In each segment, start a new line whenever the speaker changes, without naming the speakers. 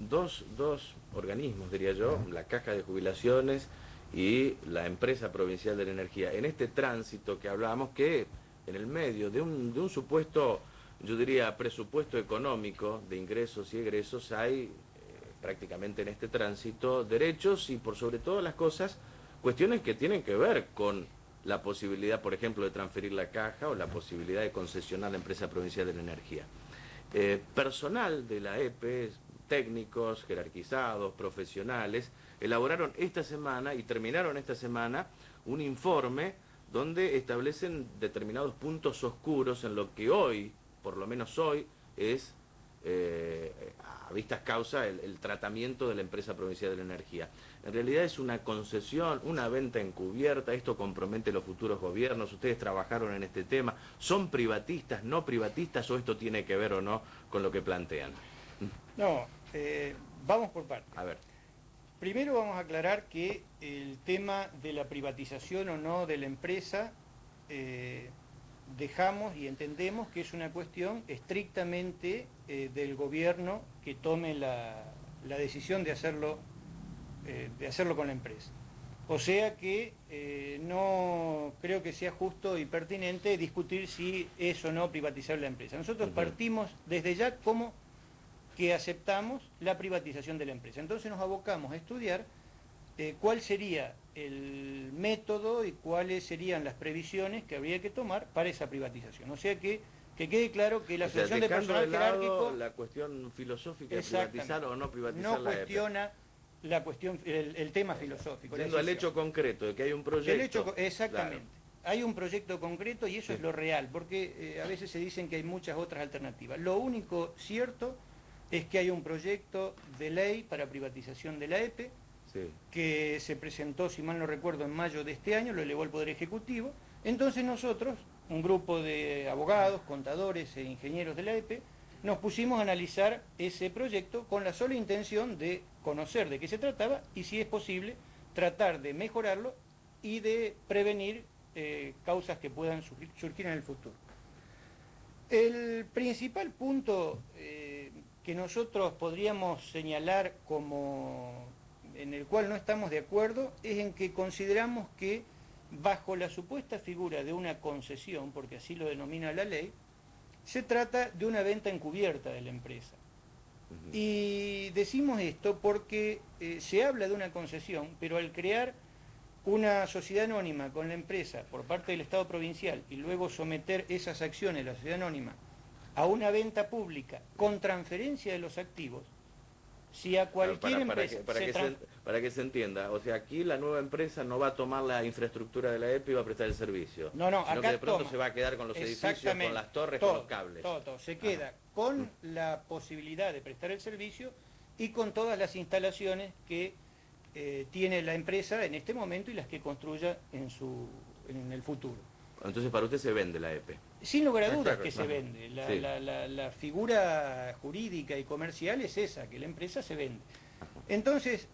dos organismos, diría yo, la Caja de Jubilaciones y la Empresa Provincial de la Energía, en este tránsito que hablábamos, que en el medio de un supuesto, yo diría, presupuesto económico de ingresos y egresos, hay prácticamente en este tránsito derechos y por sobre todas las cosas, cuestiones que tienen que ver con la posibilidad, por ejemplo, de transferir la caja o la posibilidad de concesionar la Empresa Provincial de la Energía. Personal de la EPE, técnicos, jerarquizados, profesionales, elaboraron esta semana y terminaron esta semana un informe donde establecen determinados puntos oscuros en lo que hoy, por lo menos hoy, es a vistas causa el tratamiento de la Empresa Provincial de la Energía. En realidad es una concesión, una venta encubierta, esto compromete los futuros gobiernos, ustedes trabajaron en este tema, ¿son privatistas, no privatistas o esto tiene que ver o no con lo que plantean?
No, vamos por partes.
A ver.
Primero vamos a aclarar que el tema de la privatización o no de la empresa dejamos y entendemos que es una cuestión estrictamente del gobierno que tome la decisión de hacerlo con la empresa. O sea que no creo que sea justo y pertinente discutir si es o no privatizar la empresa. Nosotros partimos desde ya como que aceptamos la privatización de la empresa. Entonces nos abocamos a estudiar cuál sería el método y cuáles serían las previsiones que habría que tomar para esa privatización. O sea que quede claro que la Asociación de Personal Jerárquico...
la cuestión filosófica de privatizar o no privatizar
no cuestiona la cuestión, el tema filosófico.
Yendo al hecho concreto de que hay un proyecto...
Exactamente.
Claro.
Hay un proyecto concreto y eso es lo real, porque a veces se dicen que hay muchas otras alternativas. Lo único cierto es que hay un proyecto de ley para privatización de la EPE, que se presentó, si mal no recuerdo, en mayo de este año, lo elevó el Poder Ejecutivo. Entonces nosotros, un grupo de abogados, contadores e ingenieros de la EPE, nos pusimos a analizar ese proyecto con la sola intención de conocer de qué se trataba y, si es posible, tratar de mejorarlo y de prevenir causas que puedan surgir en el futuro. El principal punto que nosotros podríamos señalar como en el cual no estamos de acuerdo es en que consideramos que bajo la supuesta figura de una concesión, porque así lo denomina la ley, se trata de una venta encubierta de la empresa. Y decimos esto porque se habla de una concesión, pero al crear una sociedad anónima con la empresa por parte del Estado provincial y luego someter esas acciones de la sociedad anónima a una venta pública con transferencia de los activos, si a cualquier empresa...
Para que se entienda, o sea, aquí la nueva empresa no va a tomar la infraestructura de la EPE y va a prestar el servicio.
No,
sino
acá
que de pronto se va a quedar con los edificios, con las torres, con los cables.
Todo, se queda con la posibilidad de prestar el servicio y con todas las instalaciones que tiene la empresa en este momento y las que construya en el futuro.
Entonces para usted se vende la EPE.
Sin lugar a dudas que se vende. La figura jurídica y comercial es esa, que la empresa se vende. Entonces,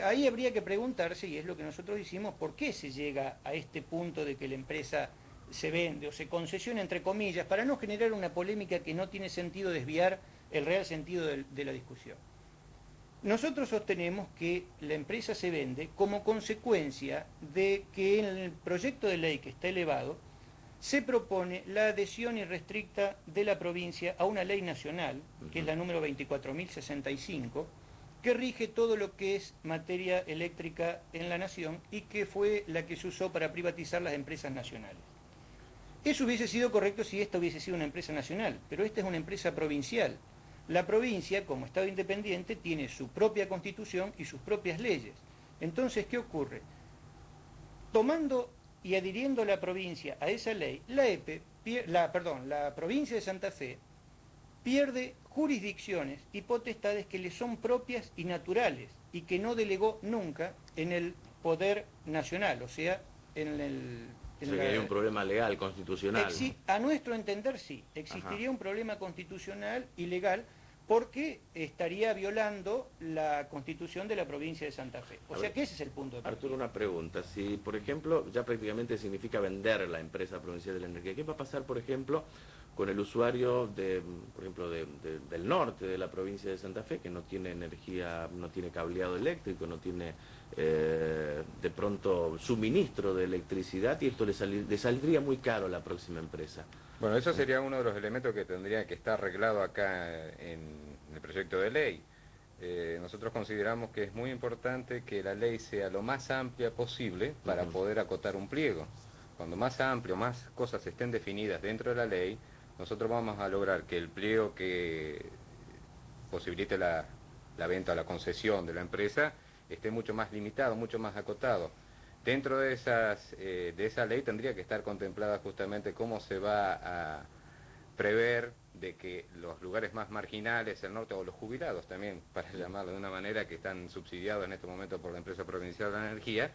ahí habría que preguntarse, y es lo que nosotros hicimos, ¿por qué se llega a este punto de que la empresa se vende o se concesiona, entre comillas, para no generar una polémica que no tiene sentido desviar el real sentido de la discusión? Nosotros sostenemos que la empresa se vende como consecuencia de que en el proyecto de ley que está elevado se propone la adhesión irrestricta de la provincia a una ley nacional, que es la número 24.065, que rige todo lo que es materia eléctrica en la nación y que fue la que se usó para privatizar las empresas nacionales. Eso hubiese sido correcto si esta hubiese sido una empresa nacional, pero esta es una empresa provincial. La provincia, como Estado independiente, tiene su propia constitución y sus propias leyes. Entonces, ¿qué ocurre? Tomando y adhiriendo la provincia a esa ley, la provincia de Santa Fe pierde jurisdicciones y potestades que le son propias y naturales y que no delegó nunca en el poder nacional, o sea, en el...
O sea que hay un problema legal, constitucional.
A nuestro entender sí, existiría un problema constitucional y legal porque estaría violando la Constitución de la provincia de Santa Fe. O sea que ese es el punto de partida.
Arturo, una pregunta. Si, por ejemplo, ya prácticamente significa vender la empresa provincial de la energía, ¿qué va a pasar, por ejemplo, con el usuario por ejemplo, del norte de la provincia de Santa Fe, que no tiene energía, no tiene cableado eléctrico, no tiene de pronto suministro de electricidad, y esto le saldría muy caro a la próxima empresa.
Bueno, eso sería uno de los elementos que tendría que estar arreglado acá en el proyecto de ley. Nosotros consideramos que es muy importante que la ley sea lo más amplia posible para poder acotar un pliego. Cuando más amplio, más cosas estén definidas dentro de la ley, nosotros vamos a lograr que el pliego que posibilite la venta o la concesión de la empresa esté mucho más limitado, mucho más acotado. Dentro de esa ley tendría que estar contemplada justamente cómo se va a prever de que los lugares más marginales, el norte, o los jubilados también, para llamarlo de una manera, que están subsidiados en este momento por la empresa provincial de la energía,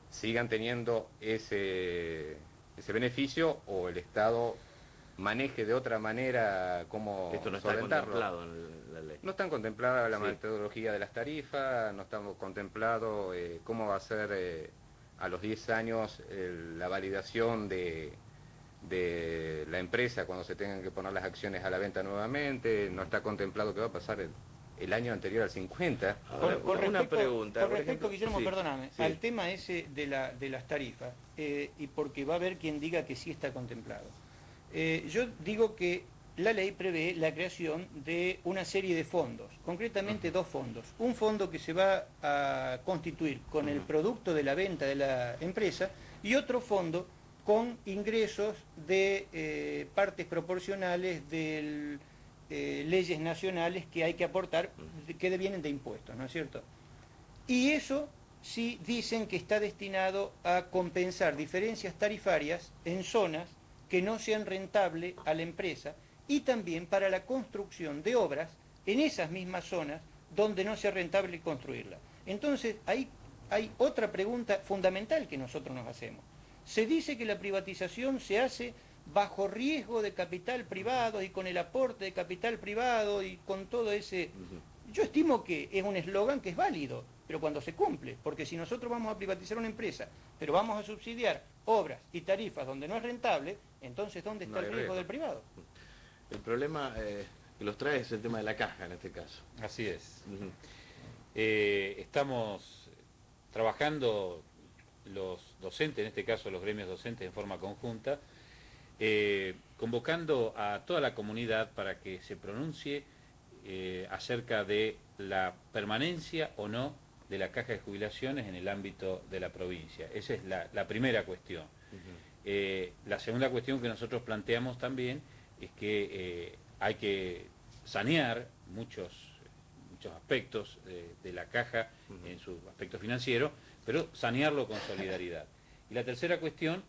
sigan teniendo ese beneficio, o el Estado maneje de otra manera cómo
esto no está contemplado en la ley.
No están contempladas la metodología de las tarifas, no estamos contemplado cómo va a ser a los 10 años la validación de la empresa cuando se tengan que poner las acciones a la venta nuevamente, no está contemplado qué va a pasar el año anterior al 50.
Ahora, una pregunta. Con respecto,
ejemplo,
Guillermo, perdóname, al tema ese de las tarifas, y porque va a haber quien diga que sí está contemplado. Yo digo que la ley prevé la creación de una serie de fondos, concretamente dos fondos. Un fondo que se va a constituir con el producto de la venta de la empresa, y otro fondo con ingresos de partes proporcionales de leyes nacionales que hay que aportar, que vienen de impuestos, ¿no es cierto? Y eso sí dicen que está destinado a compensar diferencias tarifarias en zonas que no sean rentables a la empresa, y también para la construcción de obras en esas mismas zonas donde no sea rentable construirla. Entonces, ahí hay otra pregunta fundamental que nosotros nos hacemos. Se dice que la privatización se hace bajo riesgo de capital privado y con el aporte de capital privado y con todo ese... Yo estimo que es un eslogan que es válido, pero cuando se cumple, porque si nosotros vamos a privatizar una empresa, pero vamos a subsidiar obras y tarifas donde no es rentable, entonces ¿dónde está el riesgo del privado?
El problema que los trae es el tema de la caja en este caso.
Así es. Estamos trabajando los docentes, en este caso los gremios docentes en forma conjunta, convocando a toda la comunidad para que se pronuncie acerca de la permanencia o no de la caja de jubilaciones en el ámbito de la provincia. Esa es la primera cuestión. La segunda cuestión que nosotros planteamos también es que hay que sanear muchos aspectos de la caja en su aspecto financiero, pero sanearlo con solidaridad. Y la tercera cuestión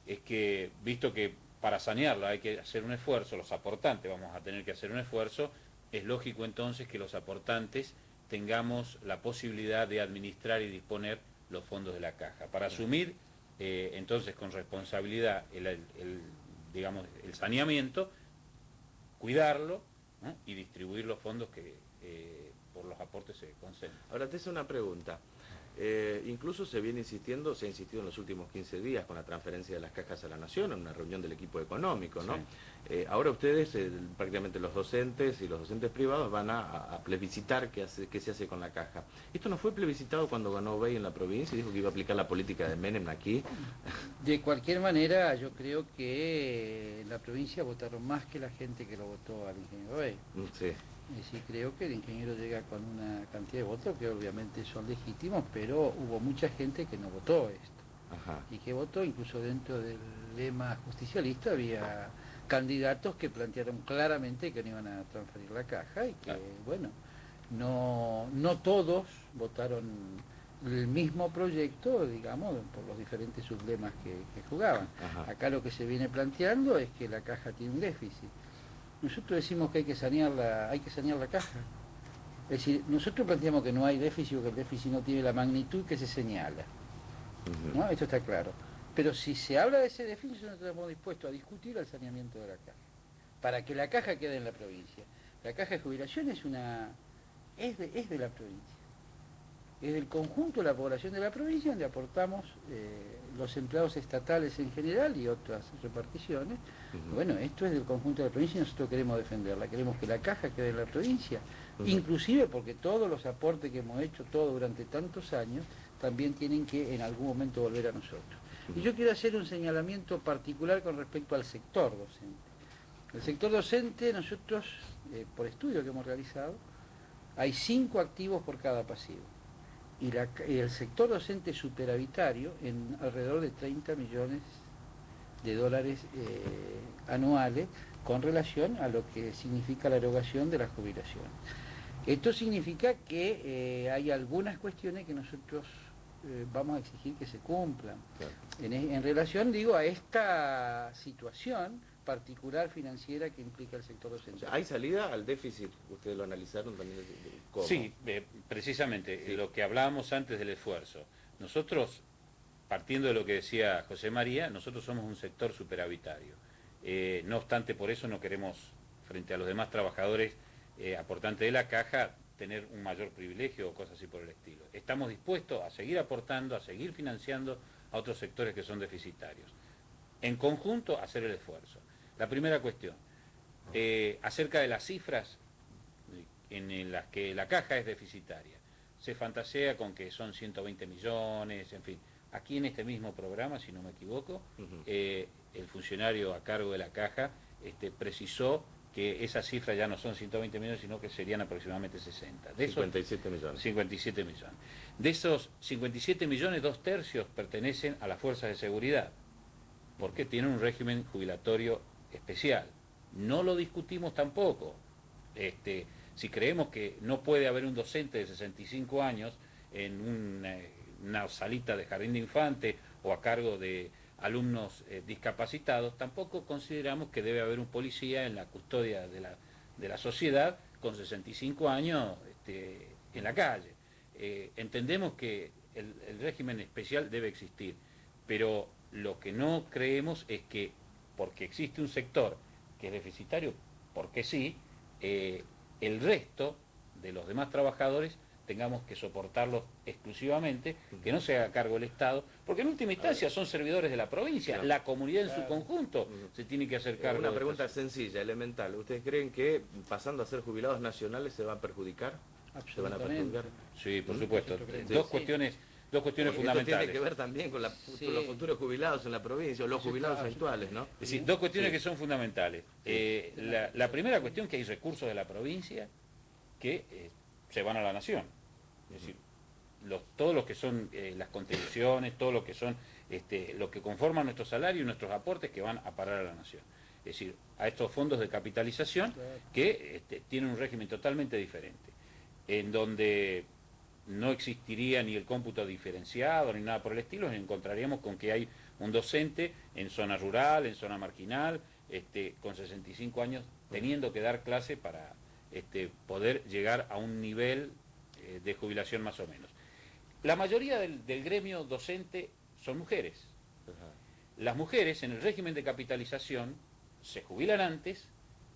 es que, visto que para sanearla hay que hacer un esfuerzo, los aportantes vamos a tener que hacer un esfuerzo, es lógico entonces que los aportantes tengamos la posibilidad de administrar y disponer los fondos de la caja, para asumir entonces con responsabilidad digamos, el saneamiento, cuidarlo, ¿no? Y distribuir los fondos que por los aportes se conceden.
Ahora te hace una pregunta. Incluso se ha insistido en los últimos 15 días con la transferencia de las cajas a la Nación, en una reunión del equipo económico, ¿no? Sí. Ahora ustedes, prácticamente los docentes y los docentes privados, van a plebiscitar qué se hace con la caja. ¿Esto no fue plebiscitado cuando ganó Bey en la provincia y dijo que iba a aplicar la política de Menem aquí?
De cualquier manera, yo creo que en la provincia votaron más que la gente que lo votó al ingeniero Bey.
Sí.
Sí, creo que el ingeniero llega con una cantidad de votos que obviamente son legítimos, pero hubo mucha gente que no votó esto.
Ajá.
Y que votó, incluso dentro del lema justicialista había candidatos que plantearon claramente que no iban a transferir la caja y que, bueno, no todos votaron el mismo proyecto, digamos, por los diferentes sublemas que jugaban.
Ajá.
Acá lo que se viene planteando es que la caja tiene un déficit. Nosotros decimos que hay que sanear la caja. Es decir, nosotros planteamos que no hay déficit o que el déficit no tiene la magnitud que se señala. ¿No? Esto está claro. Pero si se habla de ese déficit, nosotros estamos dispuestos a discutir el saneamiento de la caja, para que la caja quede en la provincia. La caja de jubilación es de la provincia. es del conjunto de la población de la provincia, donde aportamos los empleados estatales en general y otras reparticiones. Bueno, esto es del conjunto de la provincia y nosotros queremos defenderla, queremos que la caja quede en la provincia, inclusive porque todos los aportes que hemos hecho todo durante tantos años también tienen que en algún momento volver a nosotros. Y yo quiero hacer un señalamiento particular con respecto al sector docente. El sector docente, nosotros, por estudio que hemos realizado, hay 5 activos por cada pasivo. Y el sector docente superavitario en alrededor de 30 millones de dólares anuales con relación a lo que significa la erogación de las jubilaciones. Esto significa que hay algunas cuestiones que nosotros vamos a exigir que se cumplan.
Claro.
En relación, digo, a esta situación particular financiera que implica el sector docente.
O sea, ¿hay salida al déficit? ¿Ustedes lo analizaron también? ¿Cómo?
Sí, precisamente,
Sí.
lo que hablábamos antes del esfuerzo. Nosotros, partiendo de lo que decía José María, nosotros somos un sector superavitario. No obstante, por eso no queremos, frente a los demás trabajadores aportantes de la caja, tener un mayor privilegio o cosas así por el estilo. Estamos dispuestos a seguir aportando, a seguir financiando a otros sectores que son deficitarios. En conjunto, hacer el esfuerzo. La primera cuestión, acerca de las cifras en las que la caja es deficitaria. Se fantasea con que son 120 millones, en fin. Aquí en este mismo programa, si no me equivoco, el funcionario a cargo de la caja precisó que esas cifras ya no son 120 millones, sino que serían aproximadamente 60. De
57 millones.
57 millones. De esos 57 millones, 2/3 pertenecen a las fuerzas de seguridad, porque tienen un régimen jubilatorio especial. No lo discutimos tampoco. Si creemos que no puede haber un docente de 65 años en una salita de jardín de infantes o a cargo de alumnos discapacitados, tampoco consideramos que debe haber un policía en la custodia de la sociedad con 65 años en la calle. Entendemos que el régimen especial debe existir, pero lo que no creemos es que porque existe un sector que es deficitario, porque sí, el resto de los demás trabajadores tengamos que soportarlos exclusivamente, que no se haga cargo el Estado, porque en última instancia son servidores de la provincia, claro. La comunidad en su conjunto se tiene que hacer cargo.
Una pregunta sencilla, elemental. ¿Ustedes creen que pasando a ser jubilados nacionales se va a perjudicar? ¿Se van a perjudicar?
Sí, por supuesto. Dos cuestiones fundamentales.
Esto tiene que ver también con los futuros jubilados en la provincia, o los jubilados actuales, ¿no?
Es decir, dos cuestiones que son fundamentales. La primera cuestión, que hay recursos de la provincia que se van a la nación. Es decir, todo lo que son las contribuciones, todo lo que son lo que conforman nuestro salario y nuestros aportes que van a parar a la nación. Es decir, a estos fondos de capitalización que tienen un régimen totalmente diferente, en donde no existiría ni el cómputo diferenciado ni nada por el estilo. Nos encontraríamos con que hay un docente en zona rural, en zona marginal, con 65 años, teniendo que dar clase para poder llegar a un nivel de jubilación más o menos. La mayoría del gremio docente son mujeres. Las mujeres en el régimen de capitalización se jubilan antes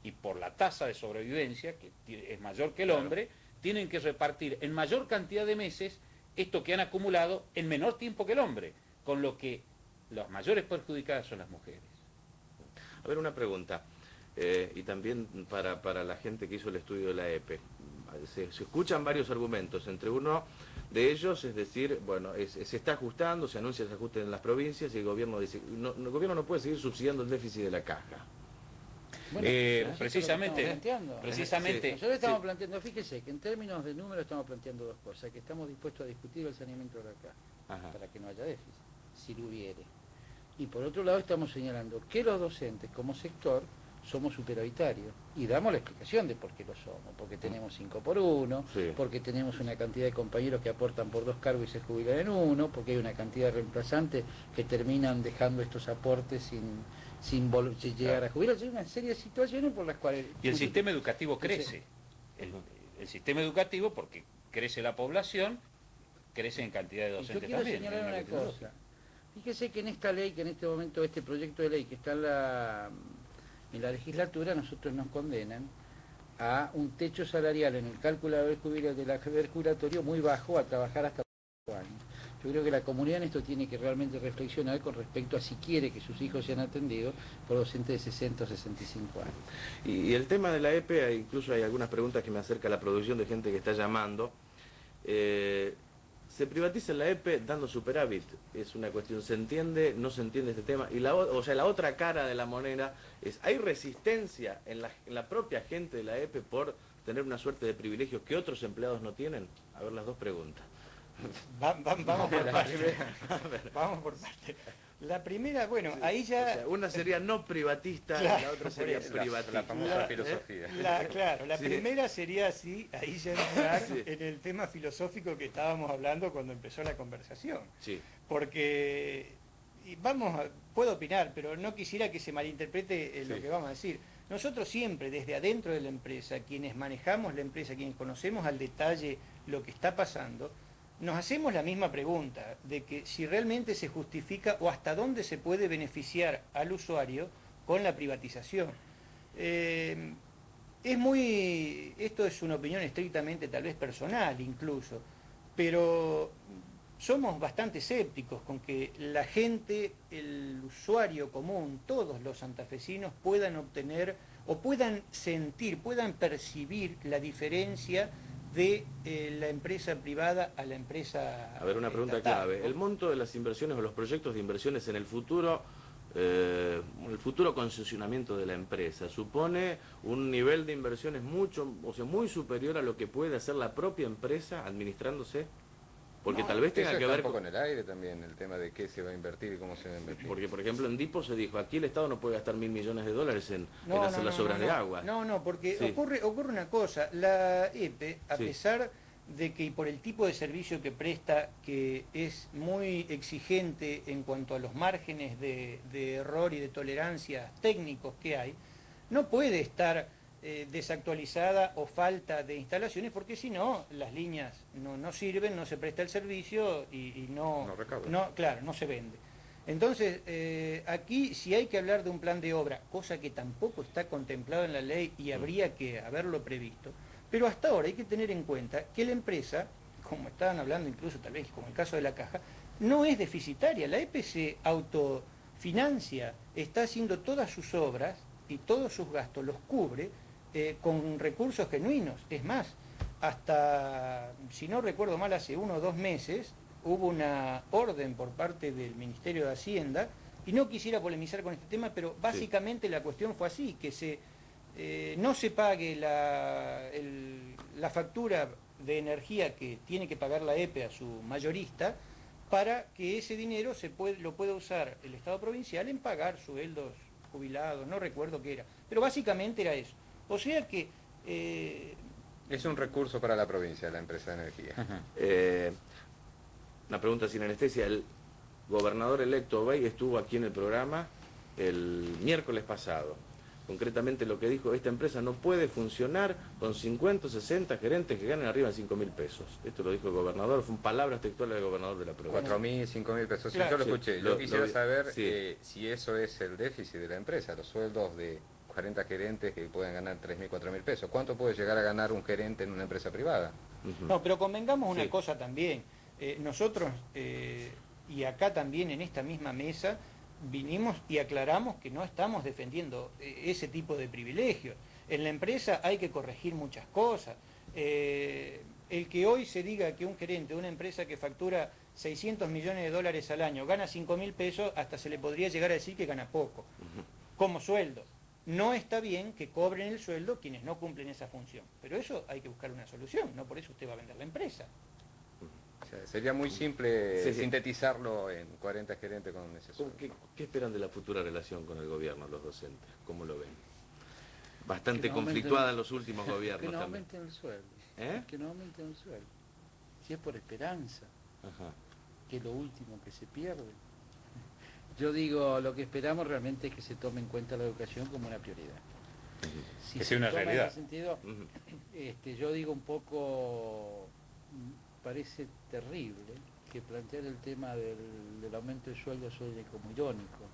y por la tasa de sobrevivencia, que es mayor que el hombre, tienen que repartir en mayor cantidad de meses esto que han acumulado en menor tiempo que el hombre, con lo que las mayores perjudicadas son las mujeres.
A ver, una pregunta, y también para la gente que hizo el estudio de la EPE. Se escuchan varios argumentos, entre uno de ellos es decir, bueno, se está ajustando, se anuncia ese ajuste en las provincias y el gobierno dice, el gobierno no puede seguir subsidiando el déficit de la caja.
Bueno,
precisamente,
nosotros estamos planteando, fíjese que en términos de números estamos planteando dos cosas, que estamos dispuestos a discutir el saneamiento de la caja, para que no haya déficit, si lo hubiere. Y por otro lado estamos señalando que los docentes como sector somos superavitarios y damos la explicación de por qué lo somos, porque tenemos 5 por 1, porque tenemos una cantidad de compañeros que aportan por 2 cargos y se jubilan en uno, porque hay una cantidad de reemplazantes que terminan dejando estos aportes sin llegar a jubilarse. Hay una serie de situaciones por las cuales...
Y el sistema educativo crece. El sistema educativo, porque crece la población, crece en cantidad de docentes también.
Yo quiero señalar una cosa. Fíjese que en esta ley, que en este momento, este proyecto de ley que está en la legislatura, nosotros nos condenan a un techo salarial en el cálculo del haber jubilatorio muy bajo a trabajar hasta 5 años. Yo creo que la comunidad en esto tiene que realmente reflexionar con respecto a si quiere que sus hijos sean atendidos por docentes de 60 o 65 años.
Y el tema de la EPE, incluso hay algunas preguntas que me acerca la producción de gente que está llamando. Se privatiza la EPE dando superávit, es una cuestión, ¿se entiende? ¿No se entiende este tema? Y la otra cara de la moneda es, ¿hay resistencia en la propia gente de la EPE por tener una suerte de privilegios que otros empleados no tienen? A ver, las dos preguntas.
Vamos por parte. Vamos por parte. La primera, bueno, ahí ya...
O sea, una sería no privatista,
claro,
y la otra sería privatista.
La famosa filosofía.
Claro, la
Sí.
primera sería así, ahí ya entrar
Sí.
en el tema filosófico que estábamos hablando cuando empezó la conversación.
Sí.
Porque, puedo opinar, pero no quisiera que se malinterprete lo que vamos a decir. Nosotros siempre, desde adentro de la empresa, quienes manejamos la empresa, quienes conocemos al detalle lo que está pasando, nos hacemos la misma pregunta, de que si realmente se justifica o hasta dónde se puede beneficiar al usuario con la privatización. Esto es una opinión estrictamente tal vez personal incluso, pero somos bastante escépticos con que la gente, el usuario común, todos los santafesinos puedan obtener o puedan sentir, puedan percibir la diferencia de la empresa privada a la empresa
A ver, una pregunta
estatal,
clave.
¿no?
¿El monto de las inversiones o los proyectos de inversiones en el futuro concesionamiento de la empresa supone un nivel de inversiones muy superior a lo que puede hacer la propia empresa administrándose? Porque tal vez tenga
Eso
que
está
ver
un poco en el aire también, el tema de qué se va a invertir y cómo se va a invertir.
Porque, por ejemplo, en Dipo se dijo, aquí el Estado no puede gastar $1.000 millones en hacer las obras de agua.
No, porque
Sí.
ocurre una cosa, la EPE, a
Sí.
pesar de que por el tipo de servicio que presta, que es muy exigente en cuanto a los márgenes de error y de tolerancia técnicos que hay, no puede estar desactualizada o falta de instalaciones, porque si no, las líneas no sirven, no se presta el servicio y
No recauda.
no se vende. Entonces, aquí si hay que hablar de un plan de obra, cosa que tampoco está contemplado en la ley y habría que haberlo previsto, pero hasta ahora hay que tener en cuenta que la empresa, como estaban hablando incluso tal vez como el caso de la Caja, no es deficitaria. La EPE se autofinancia, está haciendo todas sus obras y todos sus gastos los cubre con recursos genuinos. Es más, hasta, si no recuerdo mal, hace 1 o 2 meses hubo una orden por parte del Ministerio de Hacienda, y no quisiera polemizar con este tema, pero básicamente la cuestión fue así, que no se pague la factura de energía que tiene que pagar la EPE a su mayorista, para que ese dinero lo pueda usar el Estado provincial en pagar sueldos, jubilados, no recuerdo qué era, pero básicamente era eso. O sea que...
Es un recurso para la provincia, la empresa de energía.
Una pregunta sin anestesia. El gobernador electo Obey estuvo aquí en el programa el miércoles pasado. Concretamente lo que dijo, esta empresa no puede funcionar con 50 o 60 gerentes que ganen arriba de 5.000 pesos. Esto lo dijo el gobernador, fue palabras textuales del gobernador de la provincia.
4.000, 5.000 pesos. Sí,
Claro.
yo lo
Sí,
escuché.
lo
Yo quisiera
vi.
saber
Sí.
si eso es el déficit de la empresa, los sueldos de 40 gerentes que pueden ganar 3.000, 4.000 pesos. ¿Cuánto puede llegar a ganar un gerente en una empresa privada?
No, pero convengamos una
Sí.
cosa también. Nosotros, y acá también en esta misma mesa, vinimos y aclaramos que no estamos defendiendo ese tipo de privilegios. En la empresa hay que corregir muchas cosas. El que hoy se diga que un gerente de una empresa que factura $600 millones al año gana 5.000 pesos, hasta se le podría llegar a decir que gana poco, como sueldo. No está bien que cobren el sueldo quienes no cumplen esa función, pero eso hay que buscar una solución, no por eso usted va a vender la empresa.
O sea, sería muy simple
Sí, sí.
sintetizarlo en 40 gerentes con ese sueldo.
¿Qué esperan de la futura relación con el gobierno los docentes? ¿Cómo lo ven? Bastante
Que no aumenten-
conflictuada en los últimos
Que
gobiernos
no
también.
aumenten el sueldo.
¿Eh?
Que no aumenten el sueldo. Si es por esperanza,
Ajá.
que es lo último que se pierde. Yo digo, lo que esperamos realmente es que se tome en cuenta la educación como una prioridad. Si
Que
se
sea una
toma en
realidad.
ese sentido,
Ujú.
yo digo un poco, parece terrible que plantear el tema del aumento del sueldo suene como irónico,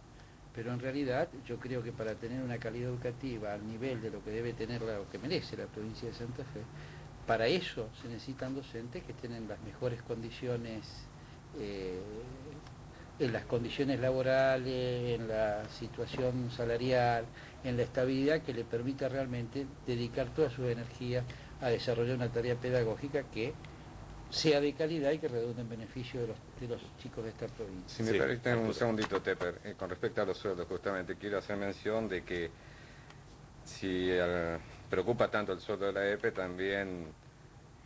pero en realidad yo creo que para tener una calidad educativa al nivel de lo que debe tener o que merece la provincia de Santa Fe, para eso se necesitan docentes que estén en las mejores condiciones, en las condiciones laborales, en la situación salarial, en la estabilidad que le permita realmente dedicar toda su energía a desarrollar una tarea pedagógica que sea de calidad y que redunde en beneficio de los chicos de esta provincia.
Si me permiten un segundito, Tepper, con respecto a los sueldos, justamente quiero hacer mención de que si preocupa tanto el sueldo de la EPE, también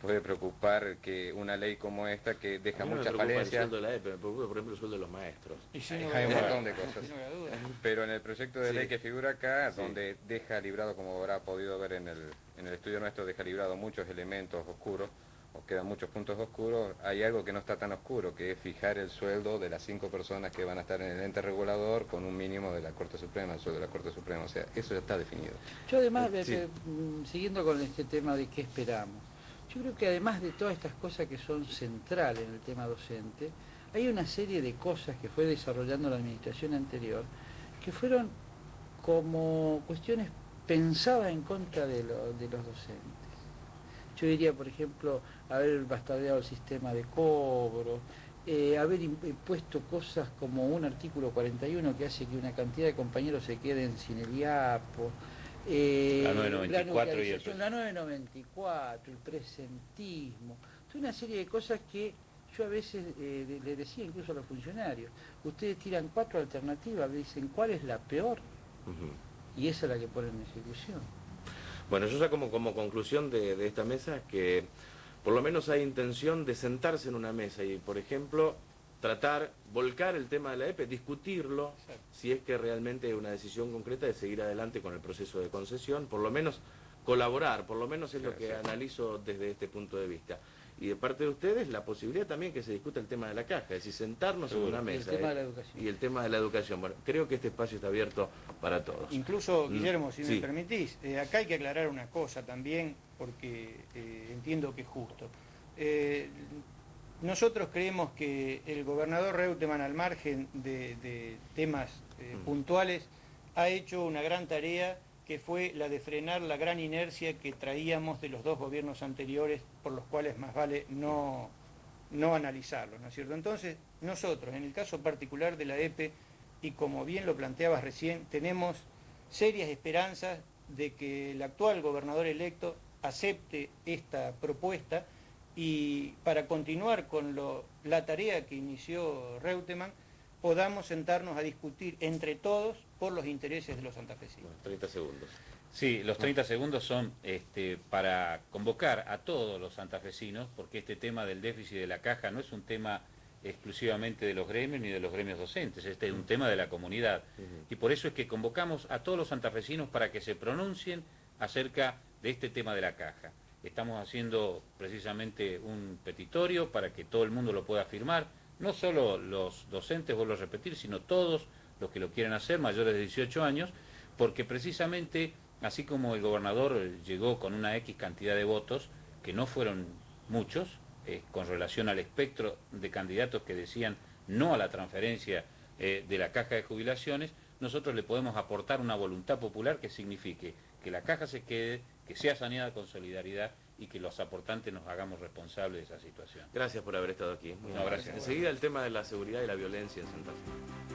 puede preocupar que una ley como esta, que deja muchas falencias.
El sueldo de la EPE, me preocupa, por ejemplo, el sueldo de los maestros.
Hay un montón de cosas. Pero en el proyecto de ley que figura acá, donde deja librado, como habrá podido ver en el estudio nuestro, deja librado muchos elementos oscuros, o quedan muchos puntos oscuros, hay algo que no está tan oscuro, que es fijar el sueldo de las 5 personas que van a estar en el ente regulador con un mínimo de la Corte Suprema, el sueldo de la Corte Suprema, o sea, eso ya está definido.
Yo además, siguiendo con este tema de qué esperamos, yo creo que además de todas estas cosas que son centrales en el tema docente, hay una serie de cosas que fue desarrollando la administración anterior, que fueron como cuestiones pensadas en contra de los docentes. Yo diría, por ejemplo, haber bastardeado el sistema de cobro, haber impuesto cosas como un artículo 41 que hace que una cantidad de compañeros se queden sin el IAPO,
la 994 y eso.
La 994, el presentismo, toda una serie de cosas que yo a veces le decía incluso a los funcionarios, ustedes tiran 4 alternativas, me dicen cuál es la peor, y esa es la que ponen en ejecución.
Bueno, yo saco como conclusión de esta mesa que por lo menos hay intención de sentarse en una mesa y, por ejemplo, volcar el tema de la EPE, discutirlo, si es que realmente hay una decisión concreta de seguir adelante con el proceso de concesión, por lo menos colaborar, por lo menos es lo que analizo desde este punto de vista. Y de parte de ustedes, la posibilidad también que se discuta el tema de la caja, es decir, sentarnos en una mesa.
Y el tema de la educación.
Y el tema de la educación. Bueno, creo que este espacio está abierto para todos.
Incluso, Guillermo, si me permitís, acá hay que aclarar una cosa también, porque entiendo que es justo. Nosotros creemos que el gobernador Reutemann, al margen de temas puntuales, ha hecho una gran tarea, que fue la de frenar la gran inercia que traíamos de los 2 gobiernos anteriores, por los cuales más vale no analizarlos, ¿no es cierto? Entonces, nosotros, en el caso particular de la EPE, y como bien lo planteabas recién, tenemos serias esperanzas de que el actual gobernador electo acepte esta propuesta y para continuar con la tarea que inició Reutemann, podamos sentarnos a discutir entre todos por los intereses de los santafesinos.
Bueno, 30 segundos.
Sí, los 30 segundos son para convocar a todos los santafesinos, porque este tema del déficit de la caja no es un tema exclusivamente de los gremios ni de los gremios docentes, este es un tema de la comunidad. Y por eso es que convocamos a todos los santafesinos para que se pronuncien acerca de este tema de la caja. Estamos haciendo precisamente un petitorio para que todo el mundo lo pueda firmar, no solo los docentes, vuelvo a repetir, sino todos los que lo quieren hacer, mayores de 18 años, porque precisamente, así como el gobernador llegó con una X cantidad de votos, que no fueron muchos, con relación al espectro de candidatos que decían no a la transferencia de la caja de jubilaciones, nosotros le podemos aportar una voluntad popular que signifique que la caja se quede, que sea saneada con solidaridad y que los aportantes nos hagamos responsables de esa situación.
Gracias por haber estado aquí.
No, gracias.
Enseguida el tema de la seguridad y la violencia en Santa Fe.